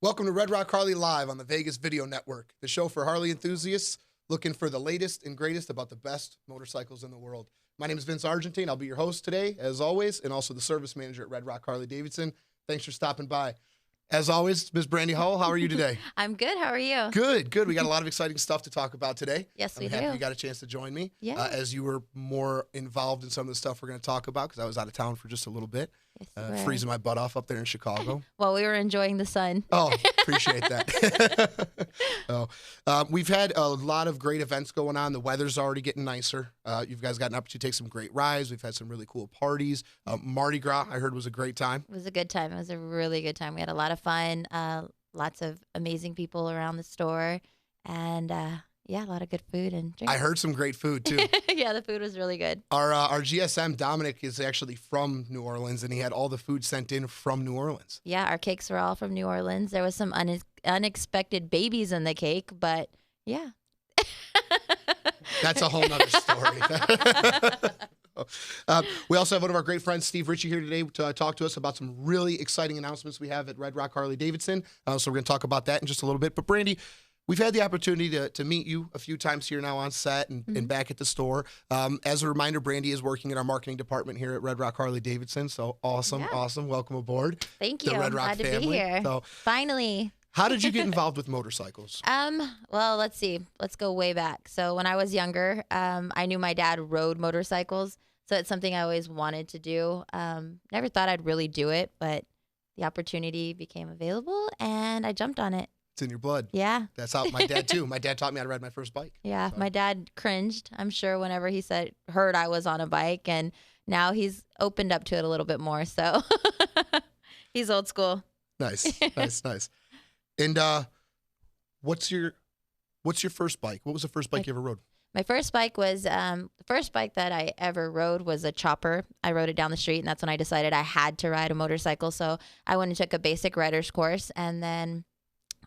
Welcome to Red Rock Harley Live on the Vegas Video Network, the show for Harley enthusiasts looking for the latest and greatest about the best motorcycles in the world. My name is Vince Argentine. I'll be your host today, as always, and also the service manager at Red Rock Harley-Davidson. Thanks for stopping by. As always, Ms. Brandi Hoel, how are you today? I'm good. How are you? Good, good. We got a lot of exciting stuff to talk about today. Yes, we I'm do. happy you got a chance to join me. Yeah. As you were more involved in some of the stuff we're going to talk about because I was out of town for just a little bit. Yes, you were. Freezing my butt off up there in Chicago. Well, we were enjoying the sun. Oh, appreciate that. We've had a lot of great events going on. The weather's already getting nicer. You guys got an opportunity to take some great rides. We've had some really cool parties. Mardi Gras, I heard, was a great time. It was a good time. It was a really good time. We had a lot of fun. Lots of amazing people around the store, and yeah, a lot of good food and drinks. I heard some great food too. Yeah, the food was really good. Our GSM Dominic is actually from New Orleans, and he had all the food sent in from New Orleans. Yeah, our cakes were all from New Orleans. There was some unexpected babies in the cake, but yeah. That's a whole nother story. We also have one of our great friends, Steve Ritchie, here today to talk to us about some really exciting announcements we have at Red Rock Harley-Davidson. So we're going to talk about that in just a little bit. But Brandy, we've had the opportunity to meet you a few times here now on set and back at the store. As a reminder, Brandy is working in our marketing department here at Red Rock Harley-Davidson. So awesome, Yeah. awesome. Welcome aboard. Thank you. The Red Rock Glad family. to be here. So, finally. how did you get involved with motorcycles? Well, let's see. Let's go way back. So when I was younger, I knew my dad rode motorcycles. So it's something I always wanted to do. Never thought I'd really do it, but the opportunity became available and I jumped on it. It's in your blood. Yeah. That's how my dad too. My dad taught me how to ride my first bike. Yeah. So. My dad cringed, I'm sure, whenever he heard I was on a bike, and now he's opened up to it a little bit more. So he's old school. Nice, nice. And what's your first bike? What was the first bike you ever rode? My first bike was, the first bike that I ever rode was a chopper. I rode it down the street, and that's when I decided I had to ride a motorcycle. So I went and took a basic rider's course, and then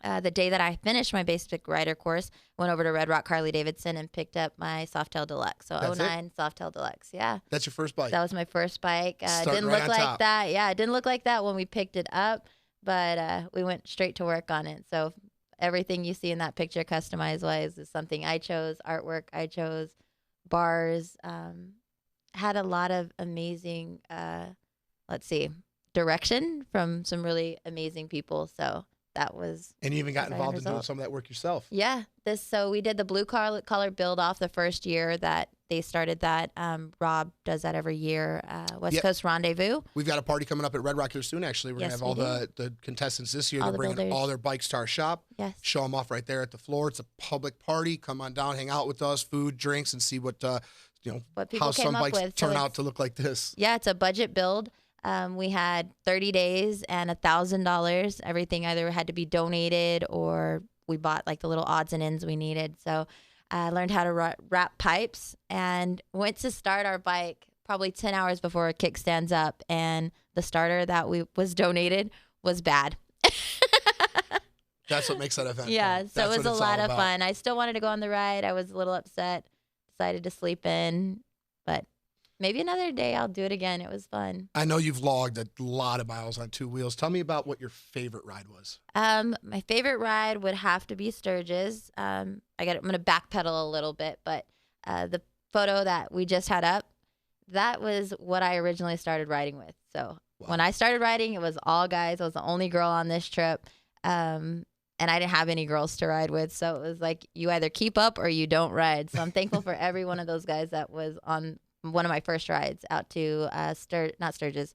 the day that I finished my basic rider course, went over to Red Rock Harley-Davidson and picked up my Softail Deluxe. So That's 09 Softail Deluxe, yeah. That's your first bike? That was my first bike. Didn't right look on like top. that. Yeah, it didn't look like that when we picked it up, but we went straight to work on it. So everything you see in that picture customized-wise is something I chose, artwork I chose, bars. Had a lot of amazing, direction from some really amazing people. So that was. And you even got the involved in doing result. some of that work yourself. Yeah. So we did the blue collar build off the first year that they started that. Rob does that every year. West Coast Rendezvous. We've got a party coming up at Red Rock here soon, actually. We're going to have all the contestants this year. All They're the bringing builders. all their bikes to our shop. Yes. Show them off right there at the floor. It's a public party. Come on down, hang out with us, food, drinks, and see what people how came some up bikes with. turn So out to look like this. Yeah, it's a budget build. We had 30 days and $1,000. Everything either had to be donated or we bought like the little odds and ends we needed. So I learned how to wrap pipes and went to start our bike probably 10 hours before a kick stands up. And the starter that was donated was bad. That's what makes that event Yeah, fun. so That's it was what a it's lot all of about. fun. I still wanted to go on the ride. I was a little upset. Decided to sleep in. But maybe another day I'll do it again. It was fun. I know you've logged a lot of miles on two wheels. Tell me about what your favorite ride was. My favorite ride would have to be Sturgis. I'm going to backpedal a little bit, but the photo that we just had up, that was what I originally started riding with. So when I started riding, it was all guys. I was the only girl on this trip. And I didn't have any girls to ride with. So it was like, you either keep up or you don't ride. So I'm thankful for every one of those guys that was on one of my first rides out to not Sturgis,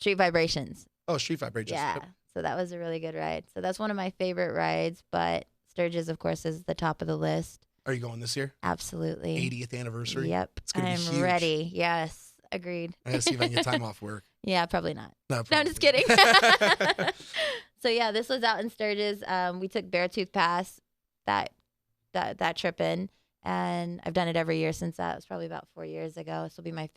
Street Vibrations. Oh, Street Vibrations. Yeah. Yep. So that was a really good ride. So that's one of my favorite rides. But Sturgis, of course, is the top of the list. Are you going this year? Absolutely. 80th anniversary? Yep. It's gonna be I'm huge. ready. Yes. Agreed. I gotta see if I can get time off work. Yeah, probably not. No, No, I'm just kidding. So yeah, this was out in Sturgis. We took Beartooth Pass that trip in, and I've done it every year since that. It was probably about 4 years ago. This will be my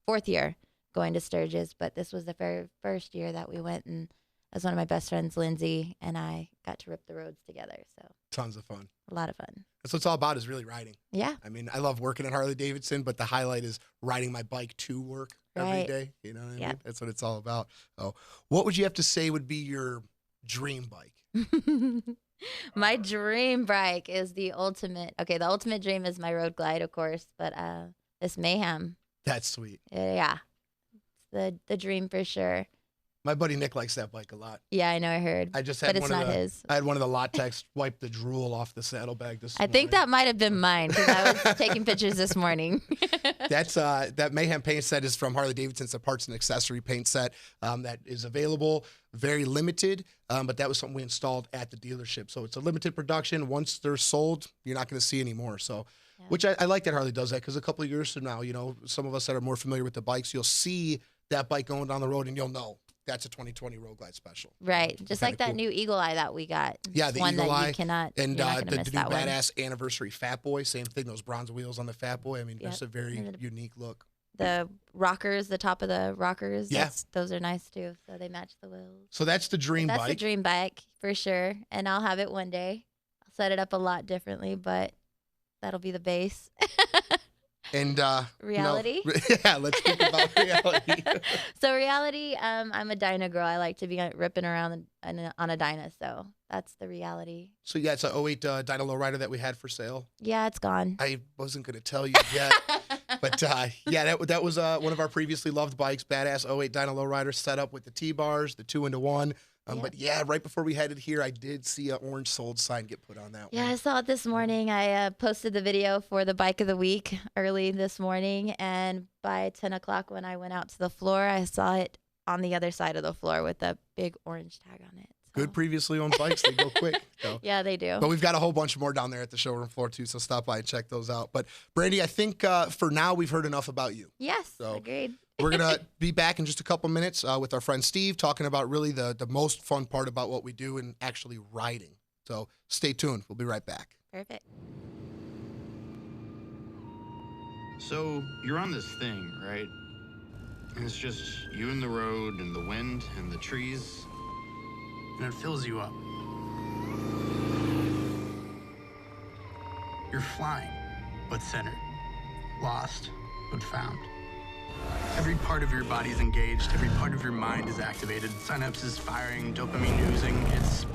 fourth year going to Sturgis. But this was the very first year that we went, and as one of my best friends, Lindsay, and I got to rip the roads together. So Tons of fun. a lot of fun. That's what it's all about, is really riding. Yeah. I mean, I love working at Harley-Davidson, but the highlight is riding my bike to work every Right. day. You know what I Yeah. mean? That's what it's all about. Oh, what would you have to say would be your dream bike? My dream bike is the ultimate. Okay, the ultimate dream is my Road Glide, of course, but this Mayhem. That's sweet. Yeah, it's the dream for sure. My buddy Nick likes that bike a lot. Yeah, I know. I heard. I just but had it's one of not the his. I had one of the Latex wipe the drool off the saddlebag this morning. I think that might have been mine because I was taking pictures this morning. That's that Mayhem paint set is from Harley-Davidson. It's a parts and accessory paint set that is available, very limited, but that was something we installed at the dealership. So it's a limited production. Once they're sold, you're not going to see any more. So, Yeah. which I like that Harley does that, because a couple of years from now, some of us that are more familiar with the bikes, you'll see that bike going down the road and you'll know that's a 2020 Road Glide special. Right. Just like that cool. new Eagle Eye that we got. Yeah, the one Eagle that Eye. You cannot, And you're not gonna the miss new that one. badass anniversary Fat Boy, same thing, those bronze wheels on the Fat Boy. I mean, Yep. it's a very And the- unique look. The rockers, the top of the rockers, Yeah. those are nice too. So they match the wheels. So that's the dream That's bike. the dream bike for sure. And I'll have it one day. I'll set it up a lot differently, but that'll be the base. And Reality? Yeah, let's think about reality. So reality, I'm a Dyna girl. I like to be ripping around on a Dyna. So that's the reality. So yeah, it's a 08 Dyna Lowrider that we had for sale. Yeah, it's gone. I wasn't going to tell you yet, but yeah, that was one of our previously loved bikes, badass 08 Dyna Lowrider, set up with the T-bars, the 2-into-1. Yep. But yeah, right before we headed here, I did see an orange sold sign get put on that Yeah, one. I saw it this morning. I posted the video for the bike of the week early this morning. And by 10 o'clock when I went out to the floor, I saw it on the other side of the floor with a big orange tag on it. So. Good previously owned bikes, they go quick. So. Yeah, they do. But we've got a whole bunch more down there at the showroom floor too, so stop by and check those out. But Brandy, I think for now we've heard enough about you. Yes, So- agreed. We're going to be back in just a couple minutes with our friend Steve talking about really the most fun part about what we do and actually riding. So stay tuned. We'll be right back. Perfect. So you're on this thing, right? And it's just you and the road and the wind and the trees. And it fills you up. You're flying, but centered. Lost, but found. Every part of your body's engaged. Every part of your mind is activated. Synapses firing, dopamine oozing. It's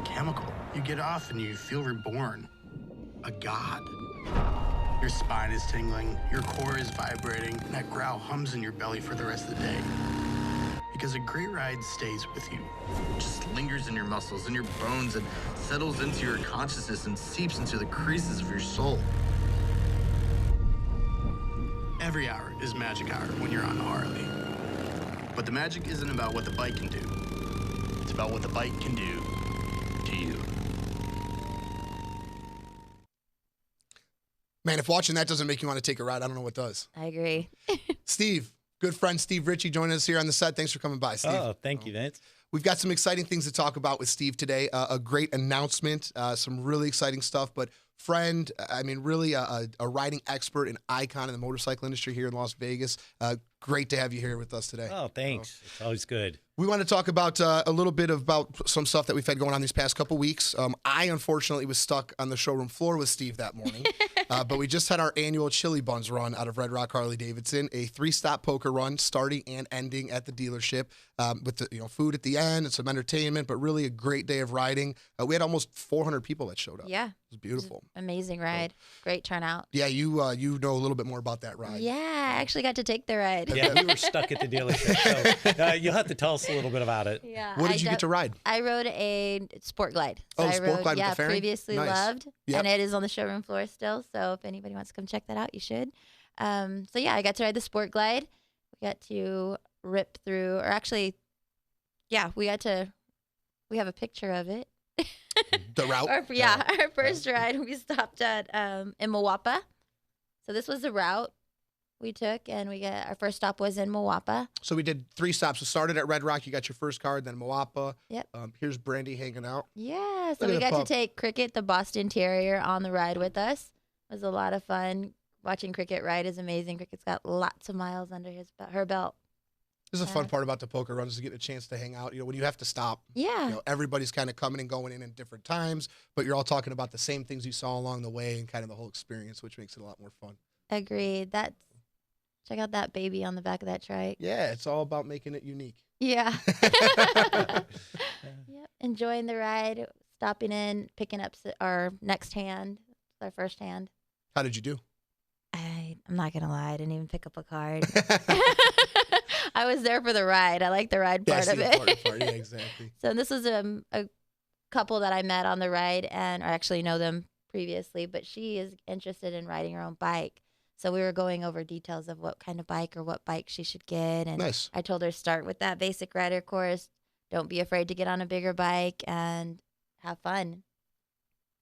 chemical. You get off and you feel reborn. A god. Your spine is tingling, your core is vibrating, and that growl hums in your belly for the rest of the day. Because a great ride stays with you. It just lingers in your muscles, in your bones, and settles into your consciousness and seeps into the creases of your soul. Every hour is magic hour when you're on a Harley. But the magic isn't about what the bike can do. It's about what the bike can do to you. Man, if watching that doesn't make you want to take a ride, I don't know what does. I agree. Steve, good friend Steve Ritchie joining us here on the set. Thanks for coming by, Steve. Oh, thank you, Vince. We've got some exciting things to talk about with Steve today. A great announcement, some really exciting stuff. But friend, I mean, really a riding expert and icon in the motorcycle industry here in Las Vegas. Great to have you here with us today. Oh, thanks. It's always good. We want to talk about a little bit about some stuff that we've had going on these past couple weeks. I, unfortunately, was stuck on the showroom floor with Steve that morning. But we just had our annual Chili Buns run out of Red Rock Harley-Davidson, a 3-stop poker run starting and ending at the dealership with the food at the end and some entertainment, but really a great day of riding. We had almost 400 people that showed up. Yeah. It was beautiful. Amazing ride. Great turnout. Yeah, you know a little bit more about that ride. Yeah, I actually got to take the ride. Yeah, we were stuck at the dealership, so you'll have to tell us a little bit about it. Yeah. What did you get to ride? I rode a Sport Glide. Oh, I Sport rode, Glide with yeah, the fairing? previously Nice. loved. Yep. And it is on the showroom floor still. So if anybody wants to come check that out, you should. So yeah, I got to ride the Sport Glide. We got to rip through, or actually, yeah, we have a picture of it. The route? Our first ride, we stopped at in Moapa. So this was the route we took, and our first stop was in Moapa. So we did 3 stops. We started at Red Rock. You got your first card, then Moapa. Yep. Here's Brandy hanging out. Yeah, so Look at we the got to pup. take Cricket, the Boston Terrier, on the ride with us. It was a lot of fun. Watching Cricket ride is amazing. Cricket's got lots of miles under her belt. This is a fun Yeah. part about the poker runs, is getting a chance to hang out. When you have to stop, Yeah. everybody's kind of coming and going in at different times, but you're all talking about the same things you saw along the way and kind of the whole experience, which makes it a lot more fun. Agreed. That's Check out that baby on the back of that trike. Yeah, it's all about making it unique. Yeah. Yep. Enjoying the ride, stopping in, picking up our next hand, our first hand. How did you do? I'm not going to lie. I didn't even pick up a card. I was there for the ride. I like the ride part of it. Yeah, exactly. So this was a couple that I met on the ride, and I actually know them previously, but she is interested in riding her own bike. So we were going over details of what kind of bike or what bike she should get. And Nice. I told her start with that basic rider course. Don't be afraid to get on a bigger bike and have fun.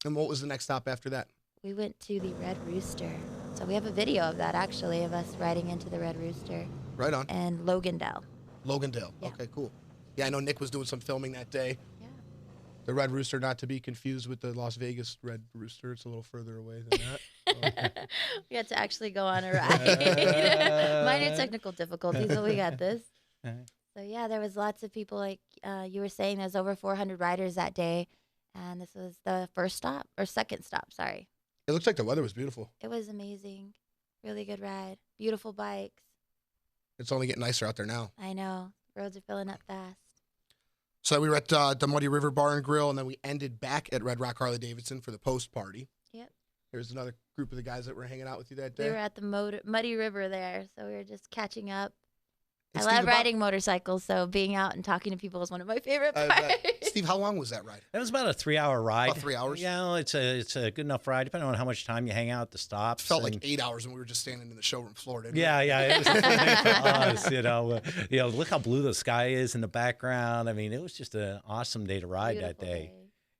And what was the next stop after that? We went to the Red Rooster. So we have a video of that, actually, of us riding into the Red Rooster. Right on. And Logandale. Logandale. Yeah. Okay, cool. Yeah, I know Nick was doing some filming that day. Yeah. The Red Rooster, not to be confused with the Las Vegas Red Rooster. It's a little further away than that. We had to actually go on a ride. Minor technical difficulties, but we got this. So, yeah, there was lots of people, like you were saying, there's over 400 riders that day. And this was the first stop, or second stop, sorry. It looks like the weather was beautiful. It was amazing. Really good ride. Beautiful bikes. It's only getting nicer out there now. I know. Roads are filling up fast. So we were at the Muddy River Bar and Grill, and then we ended back at Red Rock Harley-Davidson for the post party. Yep. There's another group of the guys that were hanging out with you that day. We were at the Muddy River there, so we were just catching up. And I Steve, love riding motorcycles, so being out and talking to people is one of my favorite parts. Steve, how long was that ride? It was about a 3-hour ride. About 3 hours? Yeah, well, it's a good enough ride, depending on how much time you hang out at the stops. It felt like 8 hours when we were just standing in the showroom floor. Didn't Yeah, it was a fun for us, you know, look how blue the sky is in the background. I mean, it was just an awesome day to ride that day.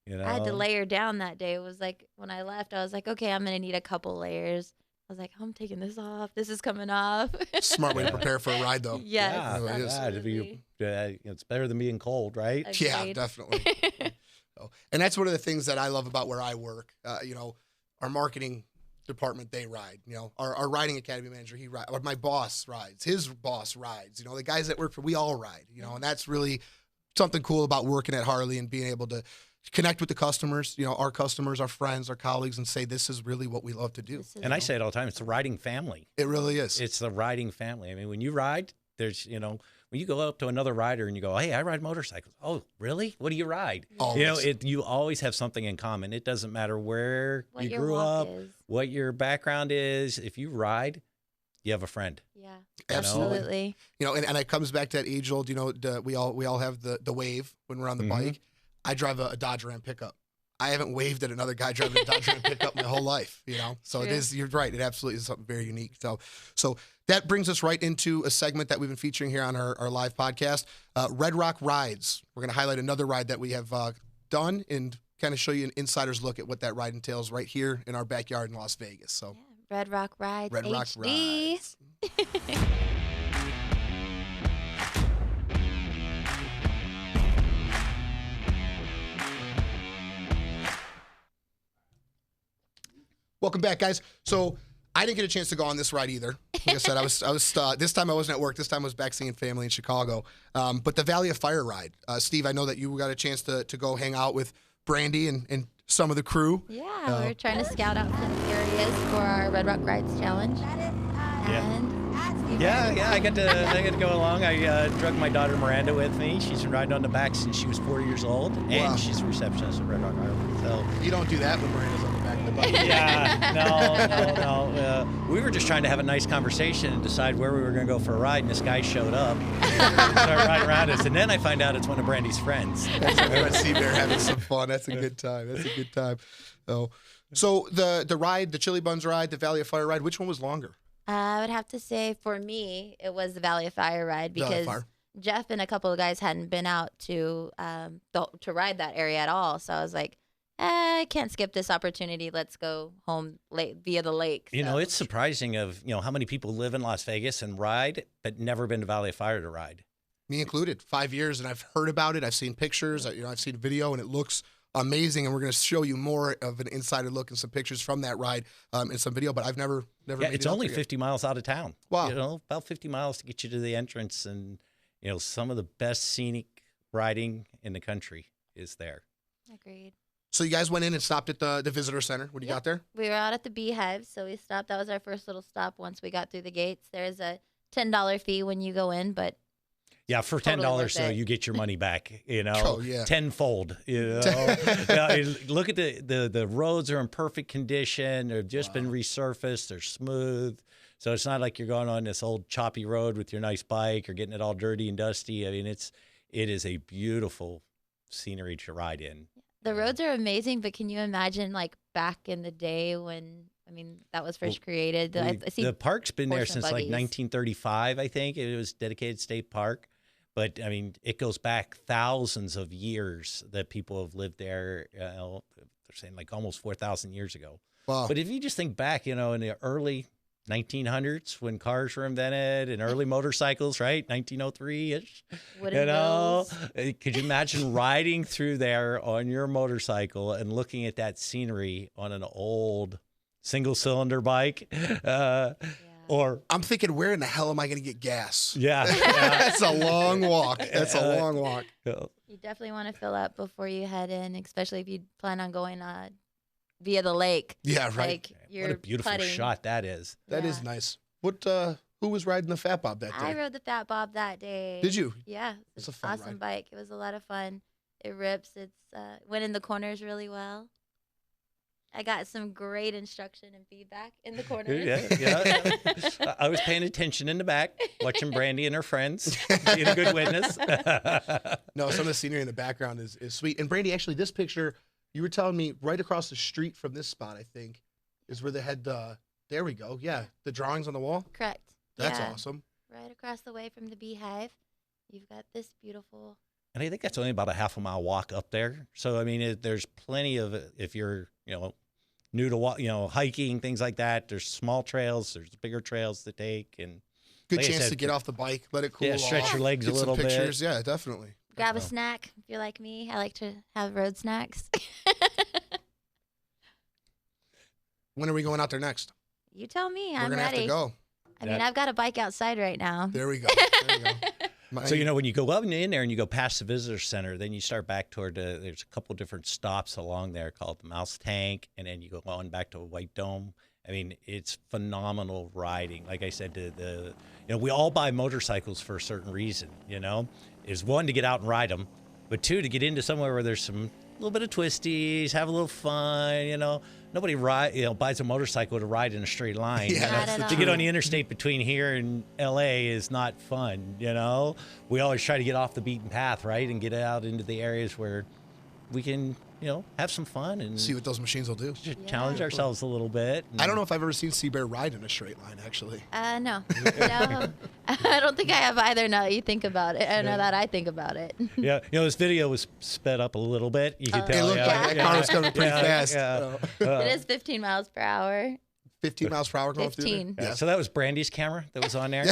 You know? I had to layer down that day. It was like when I left, I was like, okay, I'm going to need a couple layers. I was like, I'm taking this off. This is coming off. Smart way to prepare for a ride, though. Yes, Yeah, it is. absolutely. It's better than being cold, right? Agreed. Yeah, definitely. And that's one of the things that I love about where I work. You know, our marketing department, they ride. You know, our riding academy manager, he rides. Or my boss rides. His boss rides. You know, the guys that work for, we all ride. You know, and that's really something cool about working at Harley and being able to connect with the customers, you know, our customers, our friends, our colleagues, and say, this is really what we love to do. And I say it all the time, it's the riding family. It really is. It's the riding family. I mean, when you ride, there's, you know, when you go up to another rider and you go, hey, I ride motorcycles. Oh, really? What do you ride? Always. You know, you always have something in common. It doesn't matter where What you your grew walk up, is. what your background is. If you ride, you have a friend. Yeah, Absolutely. absolutely. You know, and it comes back to that age old, you know, we all have the wave when we're on the bike. I drive a Dodge Ram pickup. I haven't waved at another guy driving a Dodge Ram pickup my whole life, you know? So True. it is, you're right. It absolutely is something very unique. So that brings us right into a segment that we've been featuring here on our live podcast, Red Rock Rides. We're going to highlight another ride that we have done and kind of show you an insider's look at what that ride entails right here in our backyard in Las Vegas. So Yeah. Red Rock Rides Red Rock HD. Rides. Welcome back, guys. So I didn't get a chance to go on this ride either. Like I said, I was this time I wasn't at work. This time I was back seeing family in Chicago. But the Valley of Fire ride, Steve, I know that you got a chance to go hang out with Brandy and some of the crew. Yeah, we were trying to scout out some areas for our Red Rock Rides challenge. And Yeah, I got to go along. I drug my daughter Miranda with me. She's been riding on the back since she was 4 years old, and Wow. she's a receptionist at Red Rock Harley. So You don't do that when Miranda's on the back of the bike. yeah, no. We were just trying to have a nice conversation and decide where we were going to go for a ride, and this guy showed up and started riding around us. And then I find out it's one of Brandy's friends. See, they're having some fun. That's a good time. That's a good time. So the ride, the Chili Buns ride, the Valley of Fire ride, which one was longer? I would have to say for me, it was the Valley of Fire ride Valley of because Fire. Jeff and a couple of guys hadn't been out to ride that area at all. So I was like, I can't skip this opportunity. Let's go home via the lake. You know, So- it's surprising how many people live in Las Vegas and ride, but never been to Valley of Fire to ride. Me included. 5 years, and I've heard about it. I've seen pictures. I've seen video, and it looks amazing. And we're going to show you more of an insider look and some pictures from that ride and some video. But I've never. Yeah, made it's it out only there yet. 50 miles out of town. Wow. You know, about 50 miles to get you to the entrance, and some of the best scenic riding in the country is there. Agreed. So you guys went in and stopped at the visitor center. What do you got there? We were out at the Beehive, so we stopped. That was our first little stop once we got through the gates. There's a $10 fee when you go in, but yeah, for $10, totally so you get your money back, Oh, yeah. tenfold. Yeah, look at the roads are in perfect condition. They've just been resurfaced. They're smooth. So it's not like you're going on this old choppy road with your nice bike or getting it all dirty and dusty. I mean, it is a beautiful scenery to ride in. the roads are amazing. But can you imagine like back in the day when, I mean, that was first created? I see The park's been there horse and since like buggies. 1935, I think. It was dedicated state park. But, I mean, it goes back thousands of years that people have lived there. They're saying like almost 4,000 years ago. Wow. But if you just think back, in the early 1900s when cars were invented and early motorcycles, right? 1903-ish. wooden wheels. Could you imagine riding through there on your motorcycle and looking at that scenery on an old single-cylinder bike? Or I'm thinking, where in the hell am I going to get gas? yeah, That's a long walk. That's a long walk. You definitely want to fill up before you head in, especially if you plan on going via the lake. Yeah, right. Like what you're a beautiful putting. shot that is. That is nice. What? Who was riding the Fat Bob that day? I rode the Fat Bob that day. Did you? Yeah, It's it's a an fun awesome ride. bike. It was a lot of fun. It rips. It's went in the corners really well. I got some great instruction and feedback in the corners. Yeah. I was paying attention in the back, watching Brandy and her friends, being a good witness. No, some of the scenery in the background is sweet. And Brandy, actually, this picture, you were telling me right across the street from this spot, I think, is where they had there we go. Yeah, the drawings on the wall. Correct. That's Yeah. awesome. Right across the way from the Beehive, you've got this beautiful. And I think that's only about a half a mile walk up there. So, I mean, there's plenty of, if you're, new to, hiking, things like that, there's small trails, there's bigger trails to take. And Good like I chance said, to get off the bike, let it cool off. stretch your legs get a little some pictures. bit. Yeah, definitely. Grab a Wow. snack if you're like me. I like to have road snacks. When are we going out there next? You tell me. We're I'm gonna ready. have to go. I mean, I've got a bike outside right now. There we go. There we go. So, when you go up and in there and you go past the visitor center, then you start back toward there's a couple different stops along there called the Mouse Tank, and then you go on back to White Dome. I mean, it's phenomenal riding. Like I said, we all buy motorcycles for a certain reason, is one, to get out and ride them, but two, to get into somewhere where there's some little bit of twisties, have a little fun, Nobody buys a motorcycle to ride in a straight line. Yeah, that's the To get on the interstate between here and LA is not fun, We always try to get off the beaten path, right? And get out into the areas where we can, have some fun and See what those machines will do. just challenge ourselves a little bit. I don't know if I've ever seen Sea Bear ride in a straight line, actually. No. No. I don't think I have either now that you think about it. Now that I think about it. Yeah, this video was sped up a little bit. You could It tell. looked like that car was coming pretty fast. Yeah. It is 15 miles per hour. 15 miles per hour going through 15. there. Yeah, so that was Brandy's camera that was on there.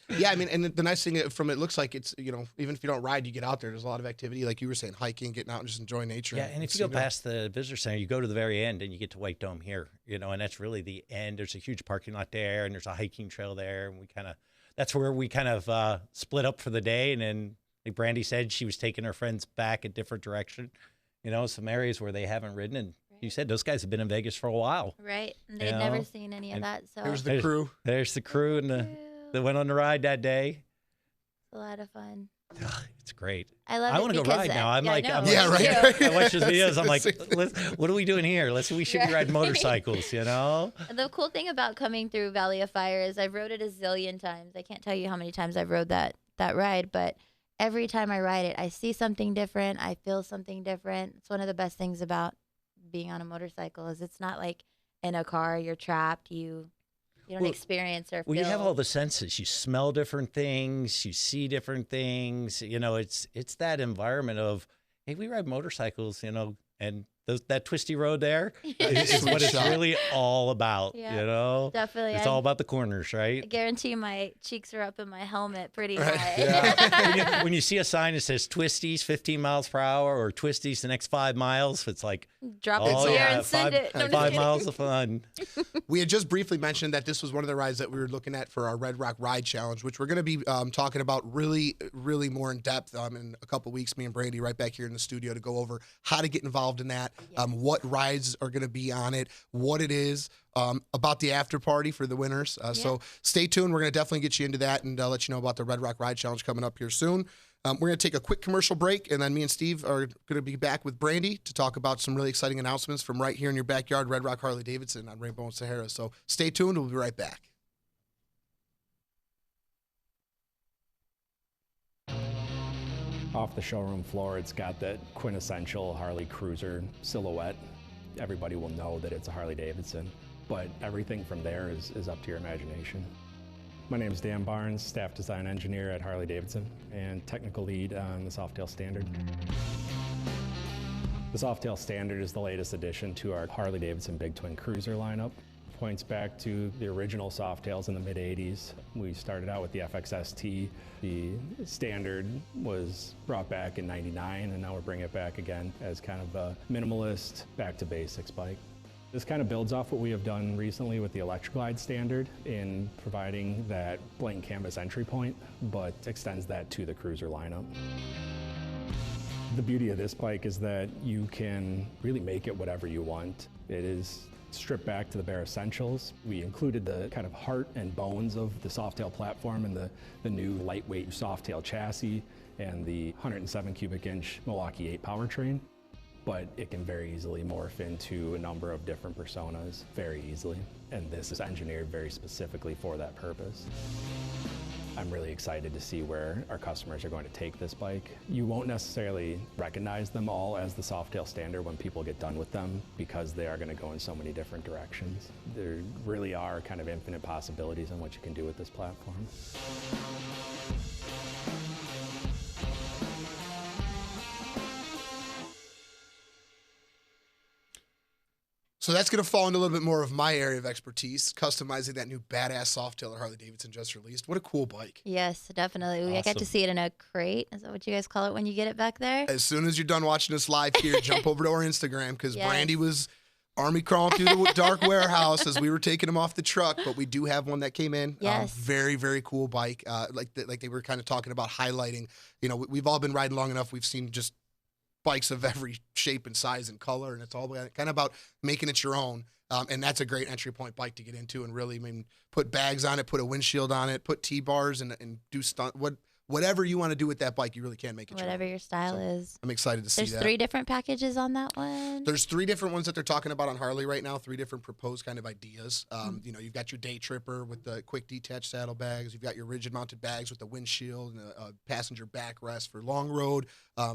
Yeah, I mean, and the nice thing from it looks like it's, even if you don't ride, you get out there. There's a lot of activity, like you were saying, hiking, getting out and just enjoying nature. Yeah, and if you go past the visitor center, you go to the very end and you get to White Dome here, and that's really the end. There's a huge parking lot there, and there's a hiking trail there, and that's where we kind of split up for the day. And then, like Brandy said, she was taking her friends back a different direction, some areas where they haven't ridden. And you said those guys have been in Vegas for a while. Right. And they'd never seen any of that. So Here's the crew. There's the crew that went on the ride that day. it's a lot of fun. It's great. I love I it want to go because ride now. I'm I like, know, I'm Yeah, me right. too. I watch his videos. I'm like, what are we doing here? We should be riding motorcycles, The cool thing about coming through Valley of Fire is I've rode it a zillion times. I can't tell you how many times I've rode that ride, but every time I ride it, I see something different. I feel something different. It's one of the best things about being on a motorcycle is it's not like in a car you're trapped. You don't experience or feel. Well, you have all the senses. You smell different things. You see different things. It's that environment of, hey, we ride motorcycles, and that twisty road there is what it's really all about, Yeah, definitely. It's all about the corners, I right? guarantee my cheeks are up in my helmet pretty Right, high. yeah. When you see a sign that says twisties 15 miles per hour or twisties the next 5 miles, it's like, Drop it Oh here yeah, and send it. No, I'm just 5 kidding. miles of fun. We had just briefly mentioned that this was one of the rides that we were looking at for our Red Rock Ride Challenge, which we're going to be talking about really more in depth in a couple weeks. Me and Brandy right back here in the studio to go over how to get involved in that, what rides are going to be on it, what it is, about the after party for the winners. So stay tuned. We're going to definitely get you into that and let you know about the Red Rock Ride Challenge coming up here soon. We're going to take a quick commercial break, and then me and Steve are going to be back with Brandy to talk about some really exciting announcements from right here in your backyard, Red Rock Harley-Davidson on Rainbow and Sahara. So stay tuned. We'll be right back. Off the showroom floor, it's got that quintessential Harley cruiser silhouette. Everybody will know that it's a Harley-Davidson, but everything from there is up to your imagination. My name is Dan Barnes, Staff Design Engineer at Harley-Davidson and Technical Lead on the Softail Standard. The Softail Standard is the latest addition to our Harley-Davidson Big Twin Cruiser lineup. Points back to the original Softails in the mid-'80s. We started out with the FXST. The Standard was brought back in '99, and now we're bringing it back again as kind of a minimalist, back-to-basics bike. This kind of builds off what we have done recently with the Electroglide Standard in providing that blank canvas entry point, but extends that to the cruiser lineup. The beauty of this bike is that you can really make it whatever you want. It is stripped back to the bare essentials. We included the kind of heart and bones of the Softail platform and the new lightweight Softail chassis and the 107 cubic inch Milwaukee 8 powertrain. But it can very easily morph into a number of different personas very easily. And this is engineered very specifically for that purpose. I'm really excited to see where our customers are going to take this bike. You won't necessarily recognize them all as the Softail Standard when people get done with them because they are going to go in so many different directions. There really are kind of infinite possibilities on what you can do with this platform. So that's going to fall into a little bit more of my area of expertise, customizing that new badass Softail that Harley-Davidson just released. What a cool bike. Yes, definitely. I got to Awesome. see it in a crate. Is that what you guys call it when you get it back there? As soon as you're done watching us live here, jump over to our Instagram because Yes. Brandy was army crawling through the dark warehouse as we were taking them off the truck, but we do have one that came in. Yes. Very, very cool bike. Like they were kind of talking about highlighting. You know, we've all been riding long enough. We've seen just bikes of every shape and size and color, and it's all kind of about making it your own. And that's a great entry point bike to get into and really, I mean, put bags on it, put a windshield on it, put T-bars and do stunt. Whatever you want to do with that bike, you really can make it your Whatever own. your style So, is. I'm excited to see There's that. 3 different packages on that one. There's 3 different ones that they're talking about on Harley right now, 3 different proposed kind of ideas. You know, you've got your day tripper with the quick detached saddlebags. You've got your rigid mounted bags with the windshield and a passenger backrest for long road.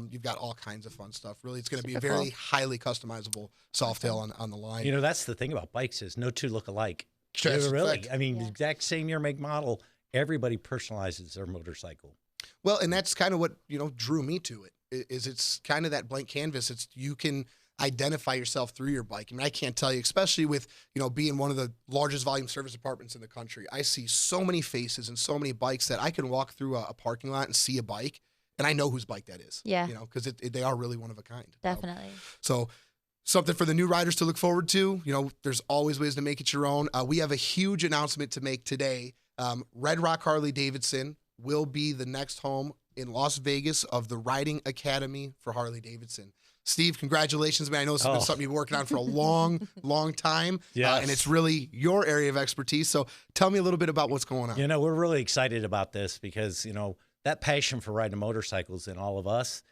You've got all kinds of fun stuff. Really, it's going to be a Super very cool. highly customizable Softail on the line. You know, that's the thing about bikes is no two look alike. Yes, in Really. fact. I mean, Yeah. the exact same year, make, model. Everybody personalizes their motorcycle. Well, and that's kind of what, you know, drew me to it, is it's kind of that blank canvas. It's you can identify yourself through your bike. I mean, I can't tell you, especially with, you know, being one of the largest volume service departments in the country, I see so many faces and so many bikes that I can walk through a parking lot and see a bike, and I know whose bike that is. Yeah. You know, because they are really one of a kind. Definitely. So something for the new riders to look forward to. You know, there's always ways to make it your own. We have a huge announcement to make today. Red Rock Harley-Davidson will be the next home in Las Vegas of the Riding Academy for Harley-Davidson. Steve, congratulations, man. I know this has been something you've been working on for a long, long time. Yes. And it's really your area of expertise. So tell me a little bit about what's going on. You know, we're really excited about this because, you know, that passion for riding motorcycles in all of us.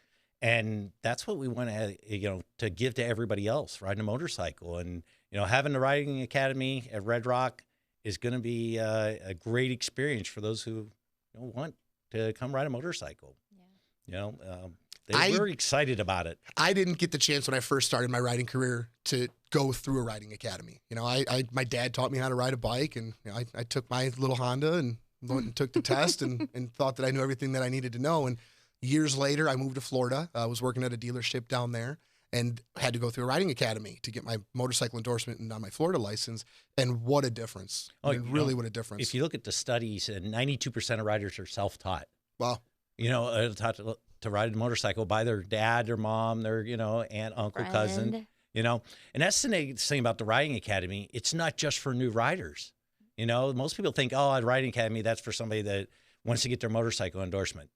And that's what we want to, you know, to give to everybody else riding a motorcycle. And, you know, having the Riding Academy at Red Rock is going to be a great experience for those who want to come ride a motorcycle. Yeah. You know, we're excited about it. I didn't get the chance when I first started my riding career to go through a riding academy. You know, my dad taught me how to ride a bike, and you know, I took my little Honda and went and took the test and thought that I knew everything that I needed to know. And years later, I moved to Florida. I was working at a dealership down there and had to go through a riding academy to get my motorcycle endorsement and on my Florida license. And what a difference. I mean, really, what a difference. If you look at the studies, 92% of riders are self-taught. Wow. You know, taught to ride a motorcycle by their dad or mom, their, you know, aunt, uncle, cousin. you know. And that's the nice thing about the Riding Academy. It's not just for new riders. You know, most people think, oh, a Riding Academy, that's for somebody that wants to get their motorcycle endorsement.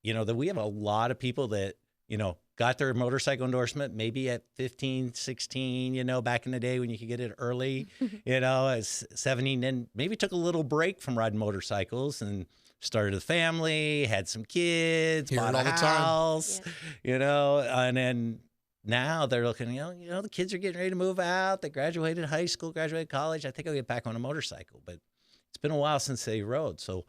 You know, that we have a lot of people that, you know, got their motorcycle endorsement maybe at 15, 16, you know, back in the day when you could get it early, you know, at 17, and maybe took a little break from riding motorcycles and started a family, had some kids, Hear bought it all a the time. house, Yeah. you know, and then now they're looking, you know, the kids are getting ready to move out. They graduated high school, graduated college. I think I'll get back on a motorcycle, but it's been a while since they rode. So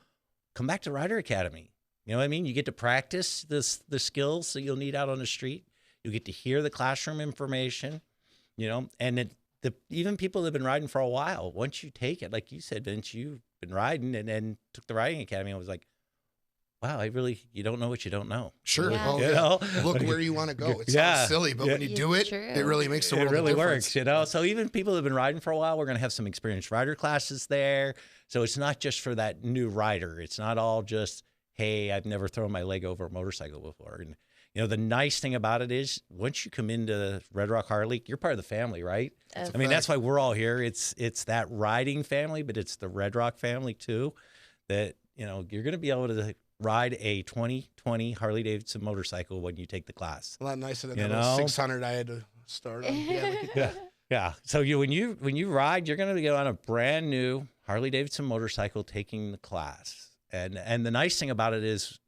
come back to Rider Academy. You know what I mean? You get to practice the skills that you'll need out on the street. You get to hear the classroom information, you know, and even people that have been riding for a while, once you take it, like you said, Vince, you've been riding and then took the Riding Academy. I was like, wow, you don't know what you don't know. Sure. Yeah. Oh, You yeah. know? Look where you want to go. It Yeah. sounds silly, but when you Yeah. do it, It's true. it really makes the It world really of difference. works, you know. So even people that have been riding for a while, we're going to have some experienced rider classes there. So it's not just for that new rider. It's not all just, hey, I've never thrown my leg over a motorcycle before. And you know, the nice thing about it is once you come into Red Rock Harley, you're part of the family, right? That's I mean, that's why we're all here. It's that riding family, but it's the Red Rock family too. That, you know, you're going to be able to ride a 2020 Harley-Davidson motorcycle when you take the class. A lot nicer than You that little know? 600 I had to start on. Yeah, look at Yeah. Yeah. So when you ride, you're going to get on a brand new Harley-Davidson motorcycle taking the class. And the nice thing about it is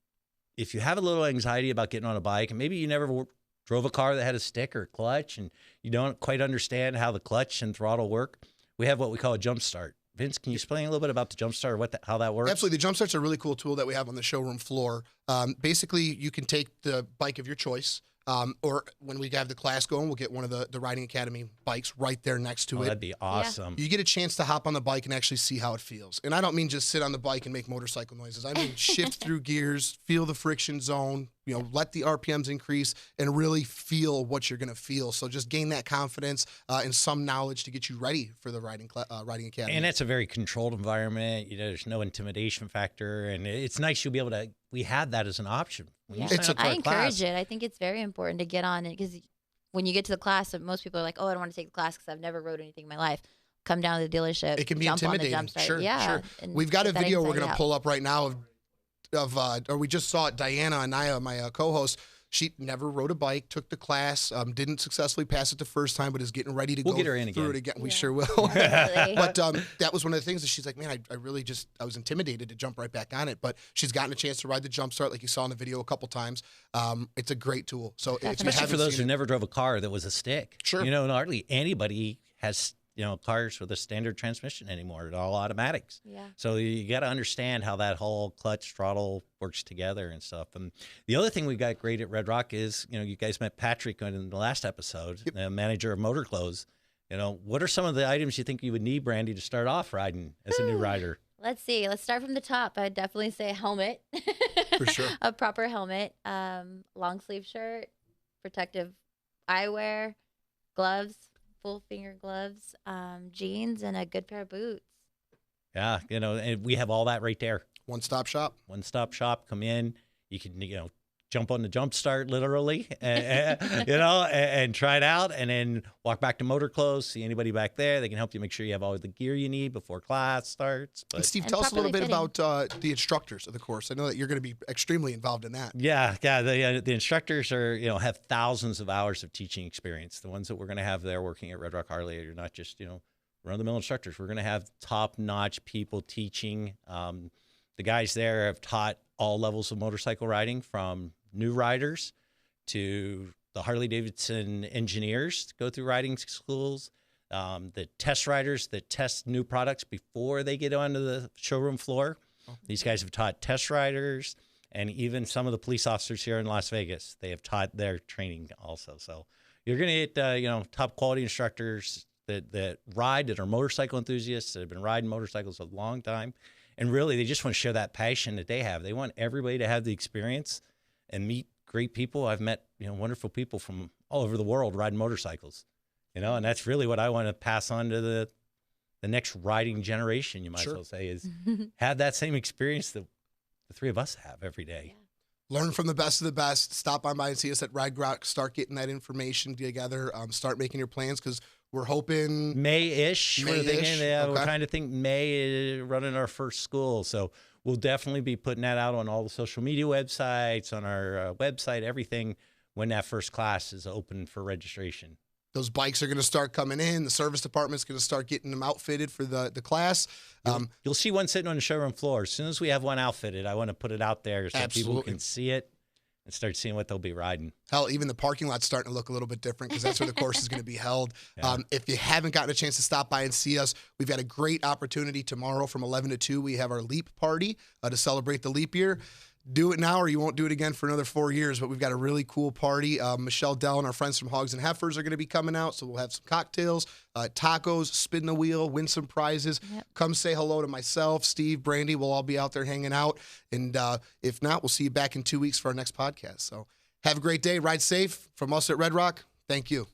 if you have a little anxiety about getting on a bike and maybe you never drove a car that had a stick or a clutch and you don't quite understand how the clutch and throttle work, we have what we call a jump start. Vince, can you explain a little bit about the jump start, how that works? Absolutely. The jump start's a really cool tool that we have on the showroom floor. Basically, you can take the bike of your choice, or when we have the class going, we'll get one of the Riding Academy bikes right there next to Oh, it. that'd be awesome. You get a chance to hop on the bike and actually see how it feels. And I don't mean just sit on the bike and make motorcycle noises. I mean shift through gears, feel the friction zone, you know, let the RPMs increase and really feel what you're going to feel. So just gain that confidence and some knowledge to get you ready for the Riding Academy. And it's a very controlled environment. You know, there's no intimidation factor. And it's nice you'll be able to, we have that as an option. When you Yeah. sign up for I a encourage class, it. I think it's very important to get on it because when you get to the class, most people are like, "Oh, I don't want to take the class because I've never rode anything in my life." Come down to the dealership. It can be jump intimidating. On the jump start. Sure, yeah, sure. and We've got a get that video we're anxiety going to out. pull up right now or we just saw it. Diana Anaya, my co-host, she never rode a bike, took the class, didn't successfully pass it the first time, but is getting ready to We'll go get her in through again. it again. We Yeah. sure will. Absolutely. But that was one of the things that she's like, man, I really I was intimidated to jump right back on it. But she's gotten a chance to ride the jump start, like you saw in the video a couple times. It's a great tool. So if you Definitely. especially haven't for those seen who it, never drove a car that was a stick. Sure. You know, hardly anybody has, you know, cars with a standard transmission anymore. They're all automatics. Yeah. So you got to understand how that whole clutch throttle works together and stuff. And the other thing we got great at Red Rock is, you know, you guys met Patrick in the last episode, the manager of Motor Clothes. You know, what are some of the items you think you would need, Brandy, to start off riding as a new rider? Let's see. Let's start from the top. I'd definitely say a helmet. For sure. A proper helmet, long sleeve shirt, protective eyewear, gloves, full finger gloves, jeans, and a good pair of boots. Yeah, you know, and we have all that right there. one-stop shop. One-stop shop. Come in. You can, you know, jump on the jump start literally, you know, and try it out, and then walk back to Motor Clothes. See anybody back there? They can help you make sure you have all the gear you need before class starts. And But Steve, And tell us a little bit properly about the instructors of the course. I know that you're going to be extremely involved in that. yeah, the instructors are, you know, have thousands of hours of teaching experience. The ones that we're going to have there working at Red Rock Harley are not just, you know, run-of-the-mill instructors. We're going to have top-notch people teaching. The guys there have taught all levels of motorcycle riding, from new riders to the Harley-Davidson engineers to go through riding schools, the test riders that test new products before they get onto the showroom floor. These guys have taught test riders, and even some of the police officers here in Las Vegas, they have taught their training also. So you're going to get, you know, top quality instructors that ride, that are motorcycle enthusiasts, that have been riding motorcycles a long time. And really, they just want to share that passion that they have. They want everybody to have the experience and meet great people. I've met, you know, wonderful people from all over the world riding motorcycles, you know, and that's really what I want to pass on to the next riding generation, you might as well say, is have that same experience that the three of us have every day. learn from the best of the best. Stop on by and see us at Red Rock. Start getting that information together. Start making your plans because we're hoping May-ish. We're thinking, Okay. we're trying to think May, running our first school. So we'll definitely be putting that out on all the social media websites, on our website, everything when that first class is open for registration. Those bikes are going to start coming in. The service department's going to start getting them outfitted for the class. You'll see one sitting on the showroom floor. As soon as we have one outfitted, I want to put it out there so people can see it and start seeing what they'll be riding. Hell, even the parking lot's starting to look a little bit different because that's where the course is going to be held. Yeah. If you haven't gotten a chance to stop by and see us, we've got a great opportunity tomorrow from 11 to 2. We have our Leap Party to celebrate the leap year. Do it now or you won't do it again for another 4 years, but we've got a really cool party. Michelle Dell and our friends from Hogs and Heifers are going to be coming out, so we'll have some cocktails, tacos, spin the wheel, win some prizes. Yep. Come say hello to myself, Steve, Brandy. We'll all be out there hanging out, and if not, we'll see you back in 2 weeks for our next podcast. So have a great day. Ride safe. From us at Red Rock, thank you.